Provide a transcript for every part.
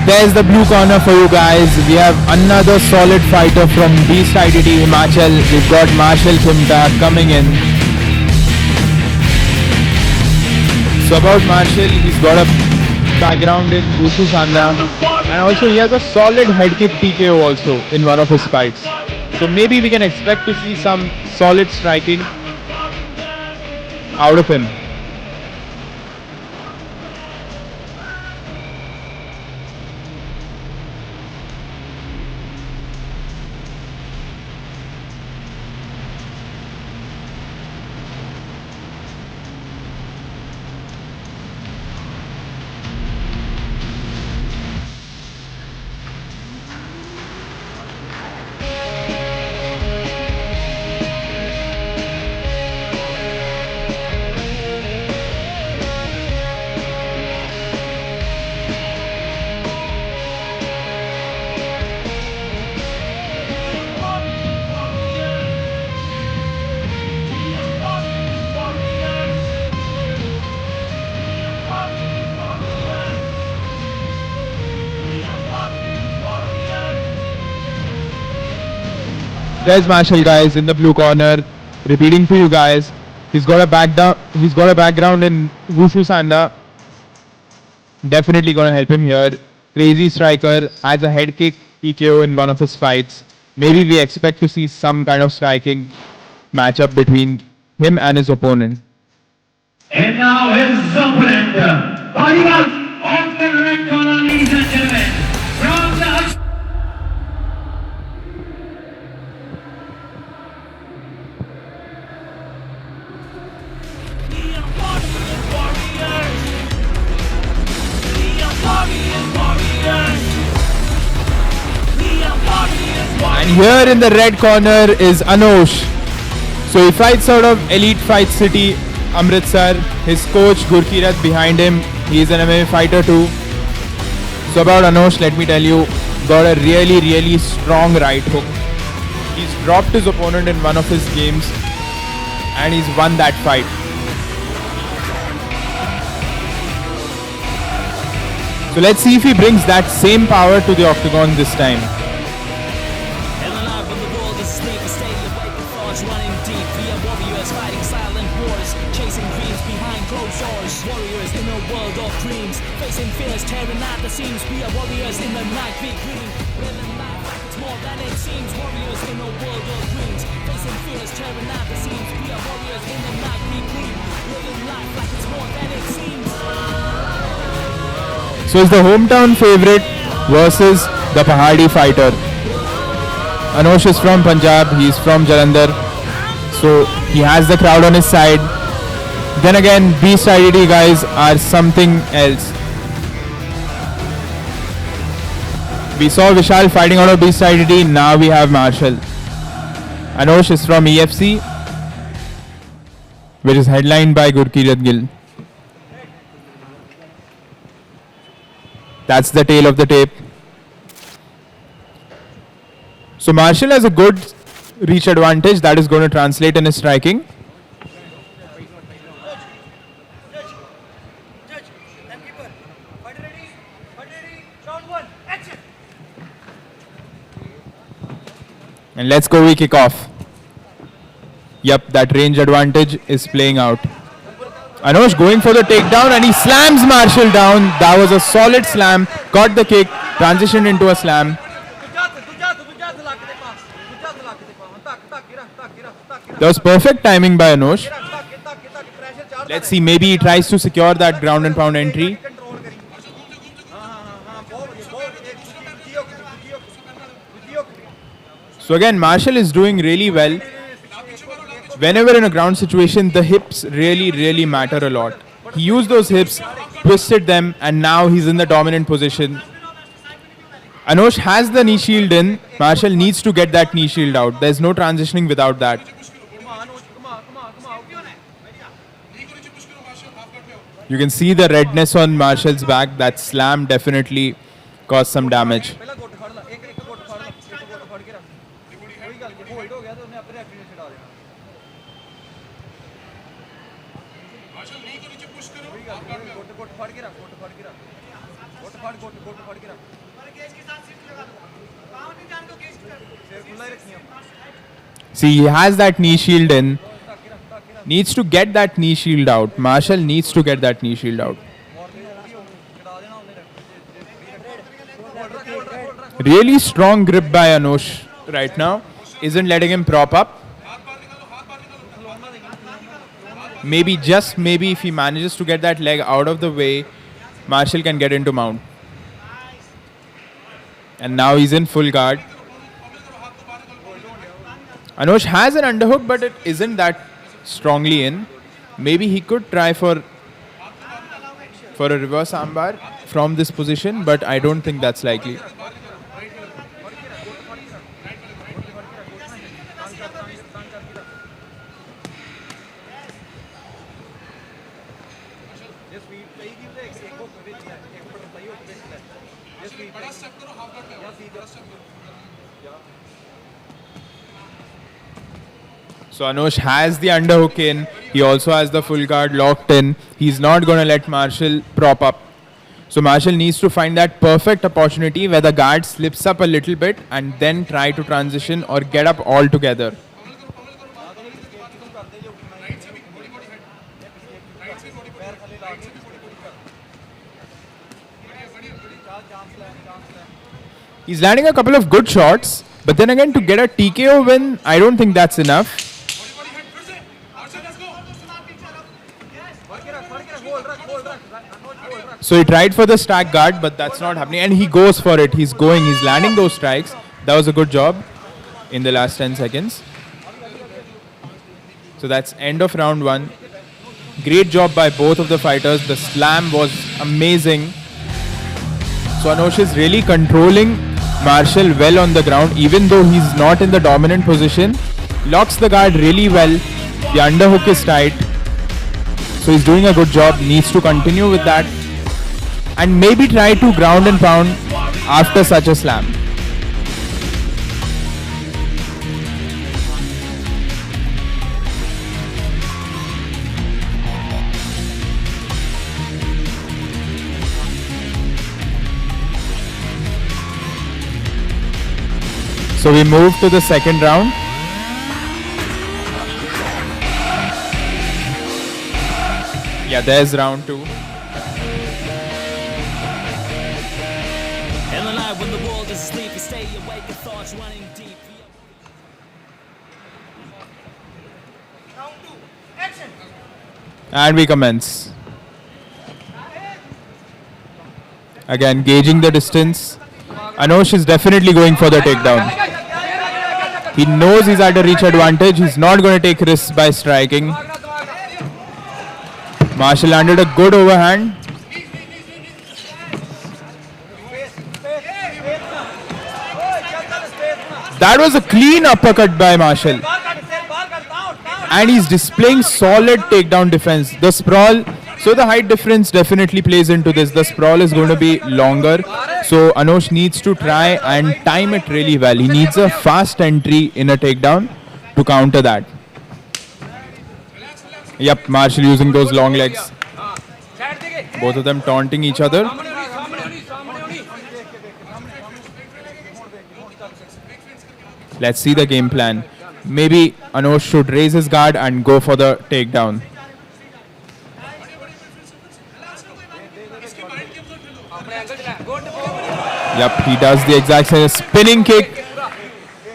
There's the blue corner for you guys. We have another solid fighter from Beast IDT Himachal. We've got Marshall Khimta coming in. So about Marshall, he's got a background in Wushu Sanda, and also he has a solid head kick TKO also in one of his fights. So maybe we can expect to see some solid striking out of him. There's Marshall, guys, in the blue corner. Repeating to you guys, he's got a background in Wushu Sanda. Definitely gonna help him here. Crazy striker, has a head kick TKO in one of his fights. Maybe we expect to see some kind of striking matchup between him and his opponent. And now his opponent, fighting out on the red corner, ladies and gentlemen, from the And here in the red corner is Anosh. So he fights out of Elite Fight City, Amritsar. His coach Gurkirat behind him. He is an MMA fighter too. So about Anosh, let me tell you, got a really strong right hook. He's dropped his opponent in one of his games and he's won that fight. So let's see if he brings that same power to the octagon this time. Warriors in a world of dreams, facing fears, tearing at the seams. We are warriors in the night, we green. Living life like it's more than it seems. Warriors in a world of dreams, facing fears, tearing at the seams. We are warriors in the night, we green. Living life like it's more than it seems. So it's the hometown favorite versus the Pahadi fighter. Anosh is from Punjab, he's from Jalandhar. So he has the crowd on his side. Then again, Beast IDT guys are something else. We saw Vishal fighting out of Beast IDT, now we have Marshall. Anosh is from EFC, which is headlined by Gurkirat Gill. That's the tail of the tape. So Marshall has a good reach advantage that is going to translate in his striking. And let's go, we kick off. Yep, that range advantage is playing out. Anosh going for the takedown and he slams Marshall down. That was a solid slam. Got the kick, transitioned into a slam. That was perfect timing by Anosh. Let's see, maybe he tries to secure that ground and pound entry. So again, Marshall is doing really well. Whenever in a ground situation, the hips really matter a lot. He used those hips, twisted them, and now he's in the dominant position. Anosh has the knee shield in. Marshall needs to get that knee shield out. There's no transitioning without that. You can see the redness on Marshall's back. That slam definitely caused some damage. See, he has that knee shield in. Needs to get that knee shield out. Marshall needs to get that knee shield out. Really strong grip by Anush right now. Isn't letting him prop up. Maybe, just maybe, if he manages to get that leg out of the way, Marshall can get into mount. And now he's in full guard. Anush has an underhook, but it isn't that strongly in. Maybe he could try for a reverse armbar from this position, but I don't think that's likely. So Anush has the underhook in. He also has the full guard locked in. He's not going to let Marshall prop up. So Marshall needs to find that perfect opportunity where the guard slips up a little bit and then try to transition or get up all together. He's landing a couple of good shots, but then again, to get a TKO win, I don't think that's enough. So he tried for the stack guard, but that's not happening. And he goes for it. He's landing those strikes. That was a good job in the last 10 seconds. So that's end of round 1. Great job by both of the fighters. The slam was amazing. So Anush is really controlling Marshall well on the ground, even though he's not in the dominant position. Locks the guard really well. The underhook is tight. So he's doing a good job. Needs to continue with that. And maybe try to ground and pound after such a slam. So we move to the second round. Yeah, there's round 2. In the night when the world is asleep, you stay awake with thoughts running deep. Round 2. Action. And we commence. Again, gauging the distance. Anush is definitely going for the takedown. He knows he's at a reach advantage. He's not going to take risks by striking. Marshall landed a good overhand. That was a clean uppercut by Marshall. And he's displaying solid takedown defense. The sprawl, so the height difference definitely plays into this. The sprawl is going to be longer. So Anush needs to try and time it really well. He needs a fast entry in a takedown to counter that. Yep, Marshall using those long legs. Both of them taunting each other. Let's see the game plan. Maybe Anush should raise his guard and go for the takedown. Yep, he does the exact same spinning kick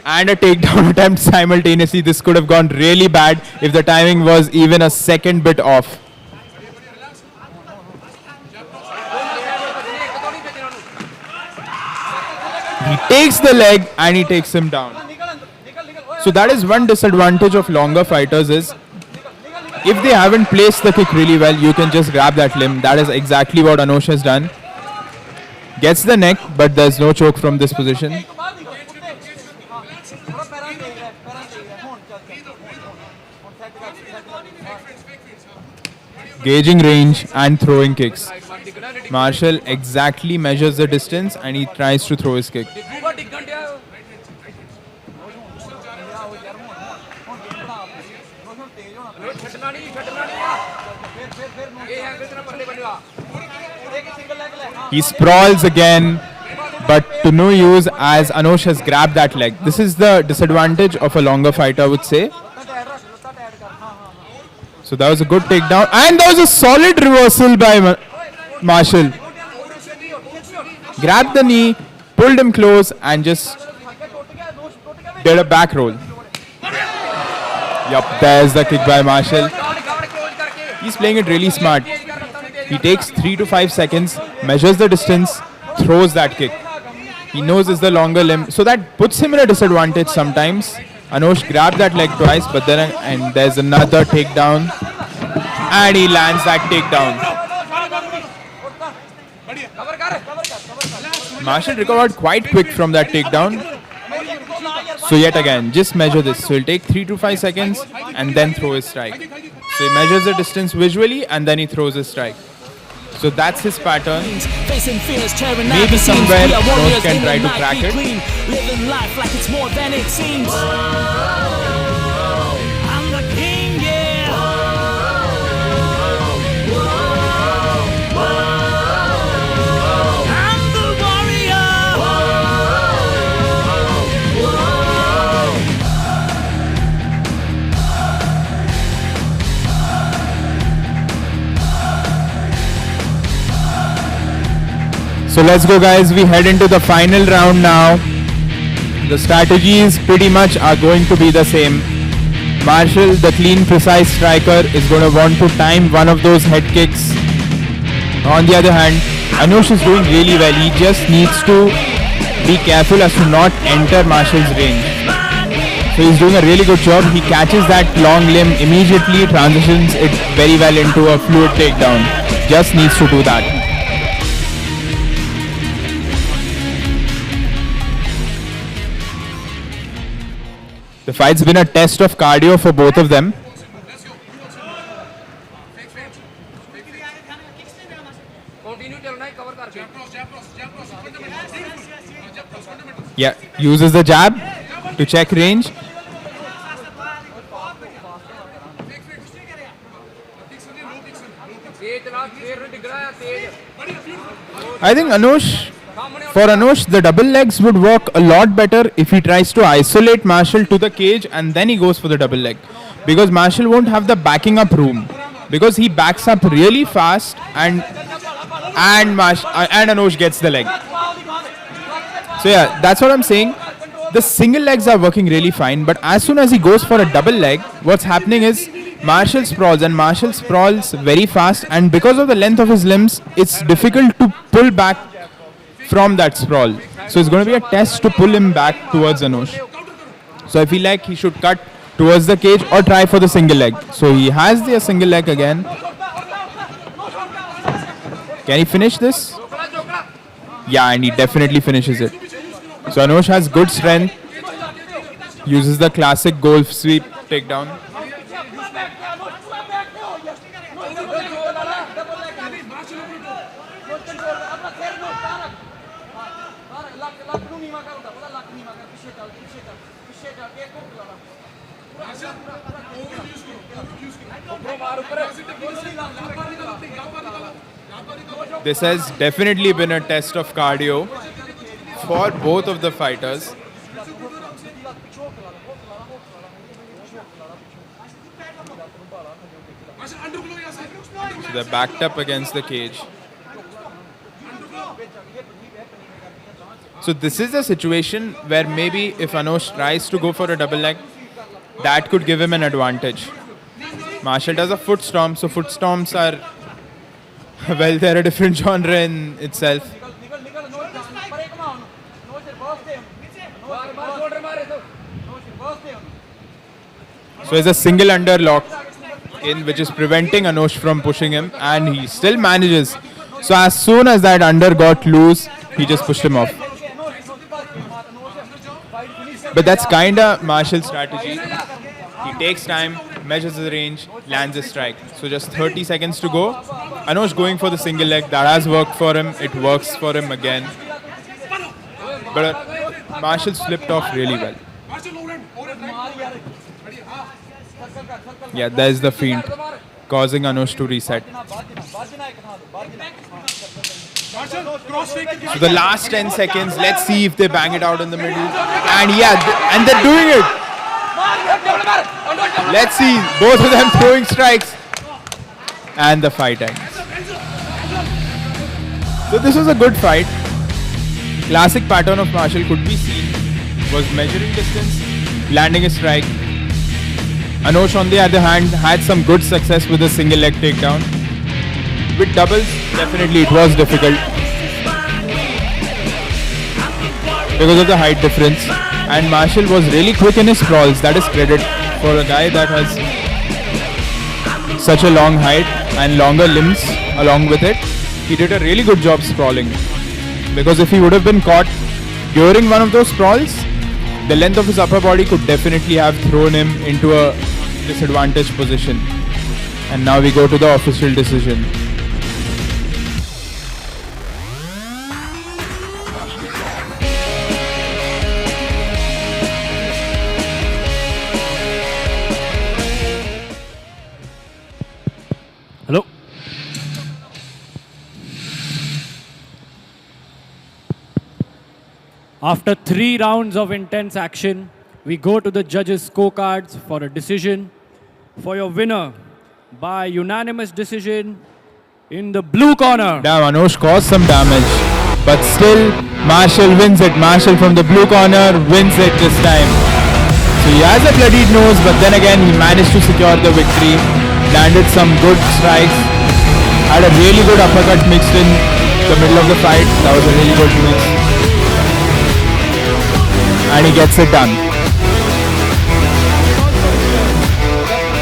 and a takedown attempt simultaneously. This could have gone really bad if the timing was even a second bit off. He takes the leg and he takes him down. So that is one disadvantage of longer fighters is if they haven't placed the kick really well, you can just grab that limb. That is exactly what Anush has done. Gets the neck, but there's no choke from this position. Gauging range and throwing kicks. Marshall exactly measures the distance and he tries to throw his kick. He sprawls again, but to no use as Anosh has grabbed that leg. This is the disadvantage of a longer fighter, I would say. So that was a good takedown, and that was a solid reversal by Marshall. Grabbed the knee, pulled him close, and just did a back roll. Yup, there's the kick by Marshall. He's playing it really smart. He takes 3 to 5 seconds, measures the distance, throws that kick. He knows it's the longer limb, so that puts him in a disadvantage sometimes. Anosh grabbed that leg twice, but then and there's another takedown, and he lands that takedown. Marshall recovered quite quick from that takedown. So yet again, just measure this. So he'll take 3 to 5 seconds and then throw his strike. So he measures the distance visually and then he throws his strike. So that's his pattern. Maybe somewhere Anosh can try to crack it. Living life like it's more than it seems. I'm the king, yeah. I'm the warrior. So let's go, guys. We head into the final round now. The strategies pretty much are going to be the same. Marshall, the clean, precise striker, is going to want to time one of those head kicks. On the other hand, Anosh is doing really well. He just needs to be careful as to not enter Marshall's range. So he's doing a really good job. He catches that long limb immediately, transitions it very well into a fluid takedown. Just needs to do that. The fight's been a test of cardio for both of them. Yeah, uses the jab to check range. I think for Anosh, the double legs would work a lot better if he tries to isolate Marshall to the cage and then he goes for the double leg. Because Marshall won't have the backing up room. Because he backs up really fast and Anosh gets the leg. So yeah, that's what I'm saying. The single legs are working really fine, but as soon as he goes for a double leg, what's happening is Marshall sprawls very fast, and because of the length of his limbs, it's difficult to pull back from that sprawl. So it's going to be a test to pull him back towards Anosh. So I feel like he should cut towards the cage or try for the single leg. So he has the single leg again. Can he finish this? Yeah, and he definitely finishes it. So Anosh has good strength. Uses the classic golf sweep takedown. This has definitely been a test of cardio for both of the fighters. So they're backed up against the cage. So this is a situation where maybe if Anosh tries to go for a double leg, that could give him an advantage. Marshall does a foot stomp, so foot stomps are, well, they're a different genre in itself. So it's a single underlock in, which is preventing Anosh from pushing him, and he still manages. So as soon as that under got loose, he just pushed him off. But that's kinda Marshall's strategy. He takes time, measures the range, lands a strike. So just 30 seconds to go. Anosh going for the single leg. That has worked for him. It works for him again. But Marshall slipped off really well. Yeah, there's the feint. causing Anush to reset. So the last 10 seconds, let's see if they bang it out in the middle. And yeah, and they're doing it. Let's see, both of them throwing strikes. And the fight ends. So this was a good fight. Classic pattern of Marshall could be seen. Was measuring distance, landing a strike. Anush on the other hand had some good success with a single leg takedown. With doubles, definitely it was difficult because of the height difference. And Marshall was really quick in his sprawls. That is credit for a guy that has such a long height and longer limbs along with it. He did a really good job sprawling, because if he would have been caught during one of those sprawls, the length of his upper body could definitely have thrown him into a disadvantaged position. And now we go to the official decision. Hello. After 3 rounds of intense action, we go to the judges' scorecards for a decision. For your winner, by unanimous decision, in the blue corner. Damn, Anush caused some damage, but still Marshall wins it. Marshall from the blue corner wins it this time. So he has a bloodied nose, but then again he managed to secure the victory. Landed some good strikes. Had a really good uppercut mixed in the middle of the fight. That was a really good mix. And he gets it done.